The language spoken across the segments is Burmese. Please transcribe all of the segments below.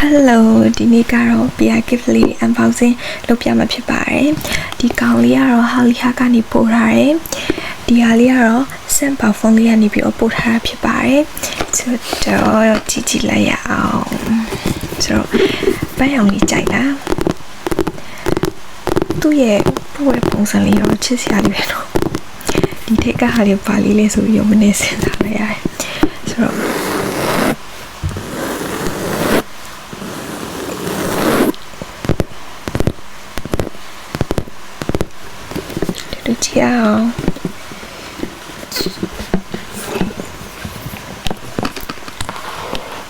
Hello ဒီနေ့ကတော့ PR gift လေး unboxing လုပ်ပြမှာဖြစ်ပါတယ်ဒီကောင်လေးကတော့ Haliha ကနေပို့ထားတယ်ဒီဟာလေးကတော့ Samsung ဖုန်းလေးကနေပြီးပို့ထားတာဖြစ်ပါတယ်ဆိုတော့ကြည့်လိုက်ရအောင်ဆိုတော့ပန်းရောင်လေးကြိုက်လားသူ့ရဲ့ပို့တဲ့ပုံစံလေးတော့ချစ်စရာလေးပဲနော်ဒီထိတ်ကဟာလေးပါလေးလဲဆိုပြီးတော့မနေစင်တာလိုက်ရတယ်ဆိုတော့ကြည့်အောင်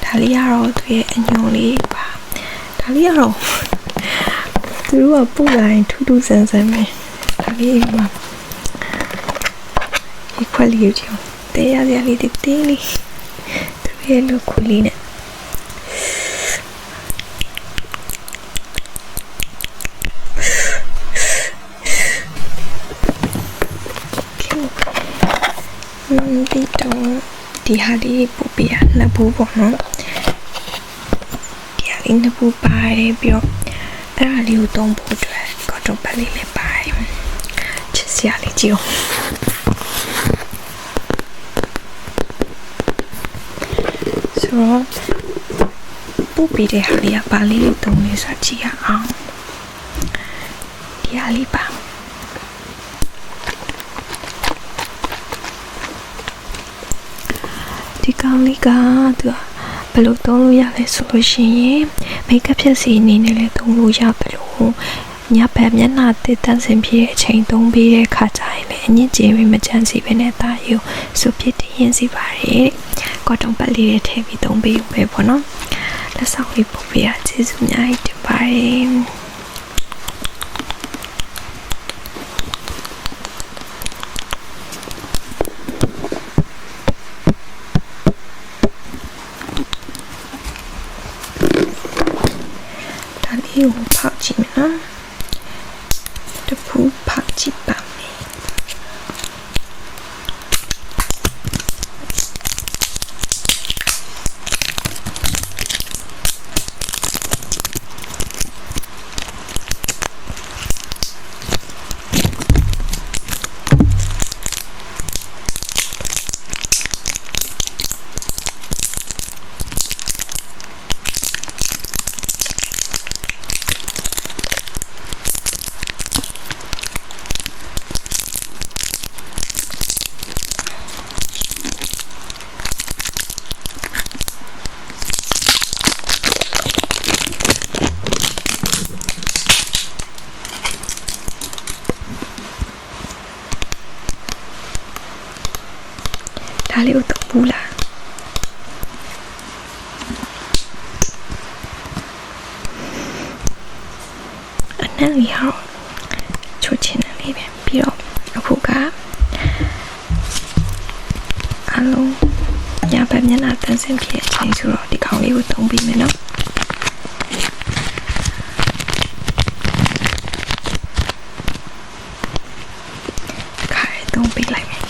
ဒါလေးကတော့သူရဲ့အညွန်လေးပါဒါလေးကတော့သူတို့ကပို့လိုက်ထူးထူးဆန်းဆန်းပဲဒါလေးမှာဒီခွက်လေးကိုကြည့်တဲရရလေးတိတိလေးသူရဲ့လူခွလေးနဲ့ဒီဟာလေးပို့ပြရနှစ်ဘူးပေါ့နော်ဒီဟာလေးနှစ်ဘူးပါတယ်ပြီးတော့အဲ့ဒါလေးကိုသုံးဖို့အတွက်ကော်တိုပတ်လေးလည်းပါတယ်ချစ်စရာလေးကြည့်အောင်ဆိုတော့ပို့ပြတဲ့ဟာလေးကပါလေးလေးသုံးနေစားကြည့်ရအောင်ဒီဟာလေးပါဒီကောင်လေးကသူဘယ်လိုသုံးလို့ရလဲဆိုလို့ရှိရင်မိတ်ကပ်ဖြစ်စီအနေနဲ့လည်းသုံးလို့ရတယ်လို့ညဘက်မျက်နှာတစ်တန်းစင်ပြည့်အချိန်သုံးပြီးတဲ့ခါကျရင်လည်းအညစ်အကြေးတွေမကြမ်းစီပဲနဲ့တာယူစုဖြစ်တည်ရင်စီပါတယ်ကော်တုံပတ်လေးတွေထည့်ပြီးသုံးပြီးပဲပေါ့နော်လက်ဆောင်လေးပို့ပေးရကျေးဇူးအများကြီးတင်ပါတယ်ဒီကိုဖောက်ကြည့်မယ်နော်တပူဖောက်ကြည့်ပါမယ်ဒါလေးကိုတော့ဘူးလားအနံ့လေးဟာချိုးချင်တယ်လေးပဲပြီးတော့အခုကအလုံးညဘက်မျက်နှာတန်းစင်ပြည့်အချိန်ဆိုတော့ဒီကောင်လေးကိုသုံးပြီးမယ်နော်ခါရဲသုံးပြီးလိုက်မယ်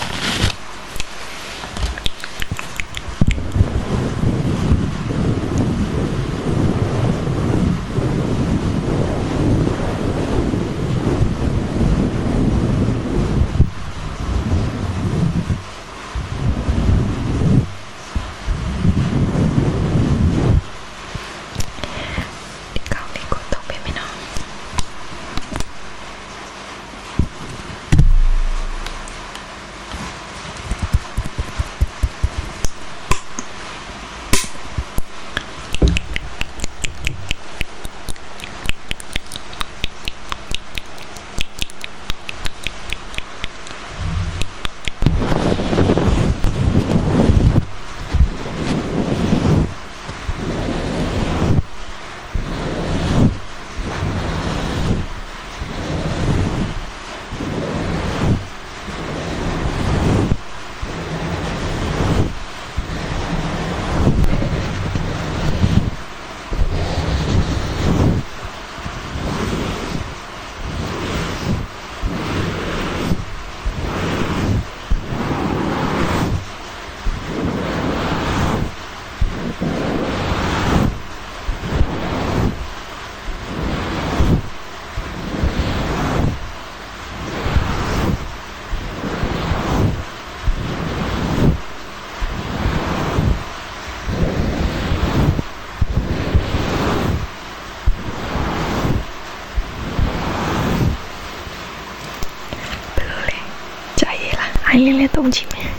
လေးလည်းသုံးကြည့်မယ်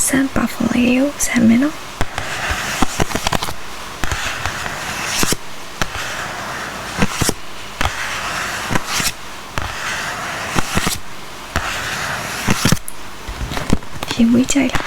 ဆန်ပါဖုန်းလေးကိုဆန်မယ်နော်ရင်မွေးကြိုက်လား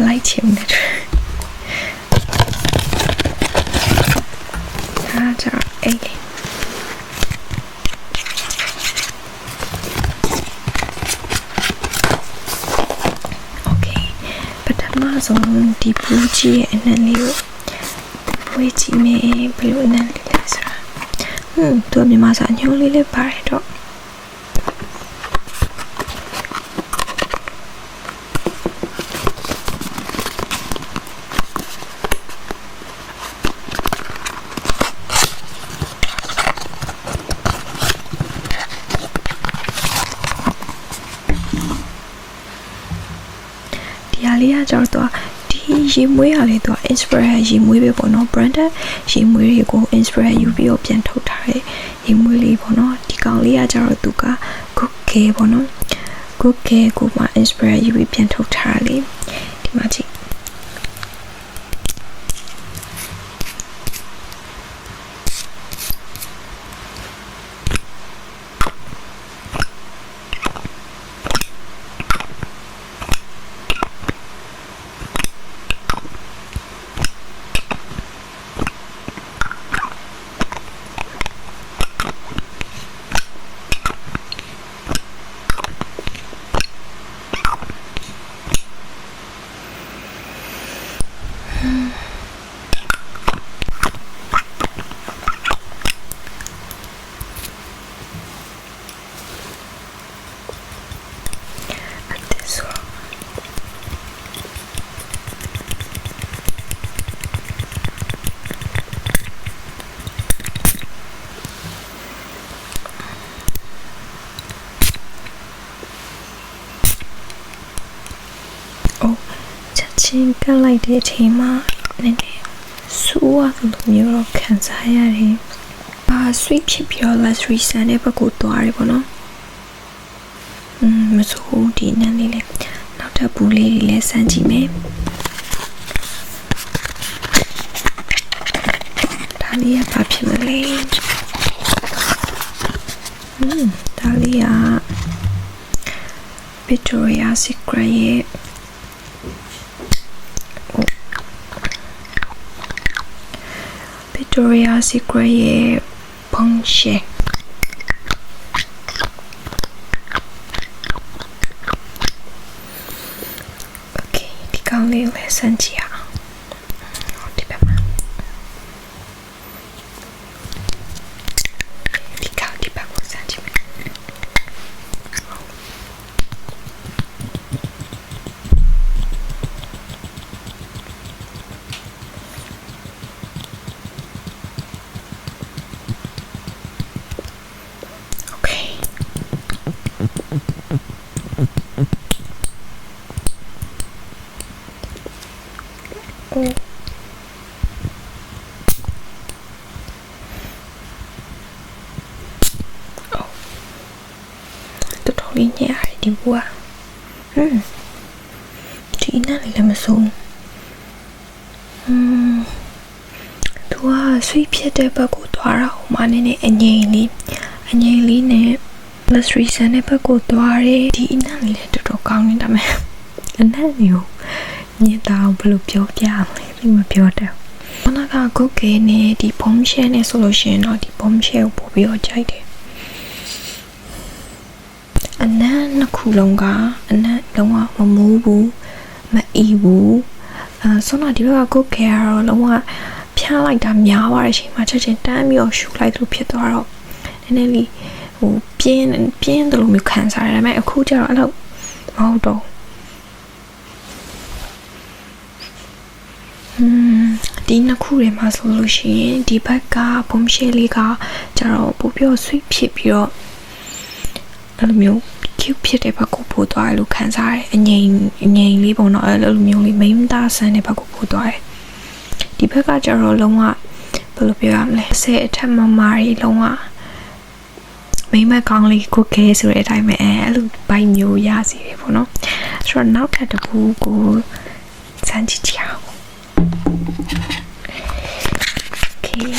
လိုက်ချင်တယ်အားကြအေးโอเคပထမဆုံးဒီဘူးကြီးရဲ့အနံလေးကိုဝေးကြည့်မယ်ဘယ်လိုအနံလေးလဲဆိုတာသူကမြန်မာစာညိုးလေးလည်းပါတယ်တော့လေးကကြောတော့ဒီရေမွေးရလေတော့ inspire ရေမွေးပဲပေါ့နော် branded ရေမွေးတွေကို inspire ယူပြီးတော့ပြန်ထုတ်ထားတဲ့ရေမွေးလေးပေါ့နော်ဒီကောင်လေးကကြောတော့သူက good care ပေါ့နော် good care ကိုမှ inspire ယူပြီးပြန်ထုတ်ထားလေဒီမှာကြည့်ချင်းကပ်လိုက်တဲ့အချိန်မှာနည်းနည်းဆူဝါသလိုမျိုးတော့ခံစားရတယ်။ sweet ဖြစ်ပြီးတော့ luxury ဆန်တဲ့ဘက်ကိုသွားတယ်ပေါ့နော်။မဆိုးဒီနန်းလေးလေနောက်ထပ်ဘူးလေးတွေလည်းစမ်းကြည့်မယ်။ဒါလေးကဘာဖြစ်မလဲ။ဒါလေးက Victoria Secret ရဲ့ Victoria Secret ရဲ့ဘုံရှယ်生气啊！这边嘛，你看这边我生气没？OK。တော်တော်လေးညံ့ရတယ်ဒီဘူကဒီနားလေးလည်းမဆုံးသူကဆွေးဖြစ်တဲ့ဘက်ကိုသွားတာဟိုမှာနည်းနည်းအငြိမ်လေးနဲ့ luxury ဆန်တဲ့ဘက်ကိုသွားတယ်ဒီအနားလေးလည်းတော်တော်ကောင်းနေတာမယ်အနက်မျိုးညစ်တာဘယ်လိုပြောပြမလဲပြီးမပြောတတ်ဘူးခဏကကုတ်ကဲနဲ့ဒီ bomb shell နဲ့ဆိုလို့ရှိရင်တော့ဒီ bomb shell ကိုပို့ပြီးတော့ကြိုက်တယ်အနက်နှစ်ခုလုံးကအနက်လုံးဝမမိုးဘူးမအီဘူးဆိုတော့ဒီဘက်ကကုတ်ခဲကတော့လုံးဝဖျားလိုက်တာများသွားတဲ့အချိန်မှာချက်ချင်းတန်းပြီးတော့ရှူလိုက်လို့ဖြစ်သွားတော့နည်းနည်းလေးဟိုပြင်းတယ်လို့မျိုးခံစားရတယ်ဒါပေမဲ့အခုကျတော့အဲ့လိုမဟုတ်တော့ဒီနှစ်ခုတွေမှာဆိုလို့ရှိရင်ဒီဘက်ကဘုံရှဲလေးကကျတော့ပိုပြီးတော့ဆွေးဖြစ်ပြီးတော့အဲ့လိုမျိုး cute ဖြစ်တဲ့ဘက်ကိုပို့သွားတယ်လို့ခံစားရတယ်အငြိမ်လေးပုံတော့အဲ့လိုမျိုးလေးမိန်းသားဆန်းတဲ့ဘက်ကိုပို့သွားတယ်ဒီဘက်ကကျတော့လုံးဝဘယ်လိုပြောရမလဲဆဲအထက်မမာရီလုံးဝမိမကောင်းလေးကိုခဲဆိုတဲ့အတိုင်းပဲအဲ့လိုဘိုက်မျိုးရစီတယ်ပေါ့နော်ဆိုတော့နောက်ထပ်တစ်ခုကိုစမ်းကြည့်ကြအောင် Okay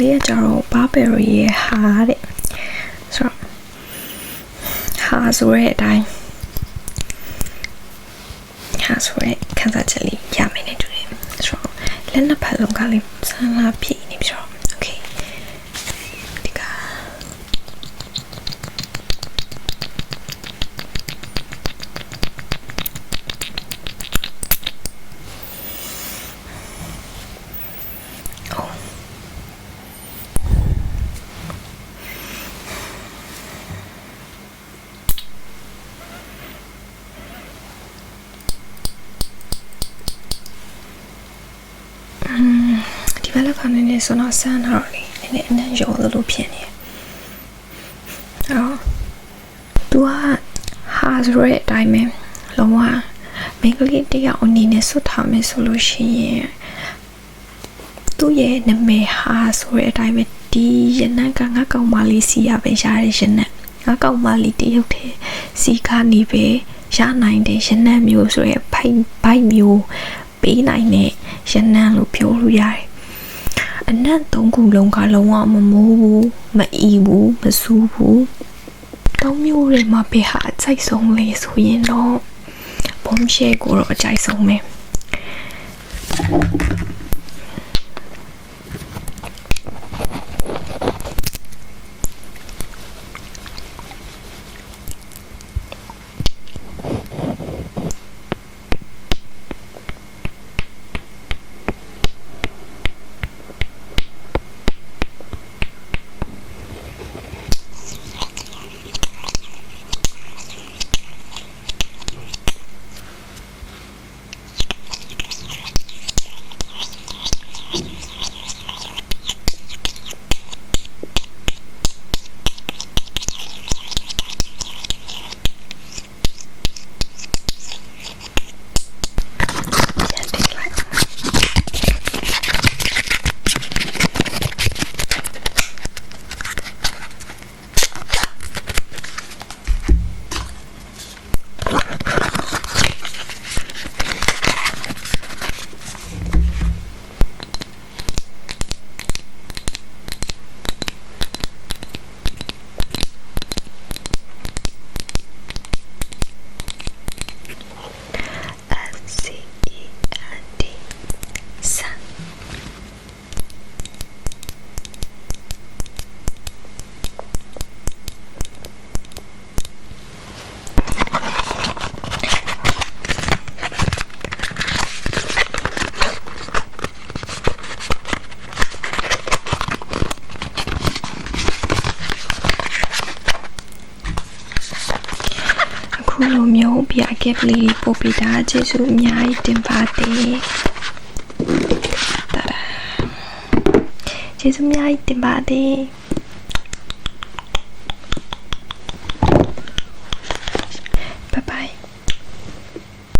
လေးကကျတော့ဘာဘယ်ရီရဲ့ဟာတဲ့ဆိုတော့ဟာဆိုတဲ့အတိုင်းဟာဆိုတဲ့ခံစားချက်လေးရမယ်နဲ့တူတယ်ဆိုတော့လက်နှစ်ဖက်လုံးကလေးဆန်းလာပြည့်နေပြီဆိုတော့ okay ဒီကဒီဘက်ကနေနေဆိုတော့ဆန်းတော့လေနည်းနည်းအနံ့ရောလို့ဖြစ်နေတယ်အော်သူကဟာဆိုတဲ့အတိုင်းပဲလုံးဝမိန်းကလေးတယောက်အနေနဲ့ဆွတ်ထားမယ်ဆိုလို့ရှိရင်သူ့ရဲ့နာမည်ဟာဆိုတဲ့အတိုင်းပဲဒီရနက်ကငါကောင်မလေးစီရပဲရှားတဲ့ရနက်ငါကောင်မလေးတယောက်တည်းစီကနေပဲရနိုင်တယ်ရနက်မျိုးဆိုရဲဘိုက်မျိုးပေးနိုင်တဲ့ရနက်လို့ပြောလို့ရတယ်အနက်သုံးခုလုံးကလုံးဝမမိုးဘူးမအီဘူးမဆူးဘူးတောင်းမျိုးတွေမှာပဲဟာအကြိုက်ဆုံးလေဆိုရင်တော့ဘုံရှဲကိုတော့အကြိုက်ဆုံးပဲ ပြီးအကက်လေးပို့ပြီးတာကျေးဇူးအများကြီးတင်ပါတယ်ကျေးဇူးအများကြီးတင်ပါတယ်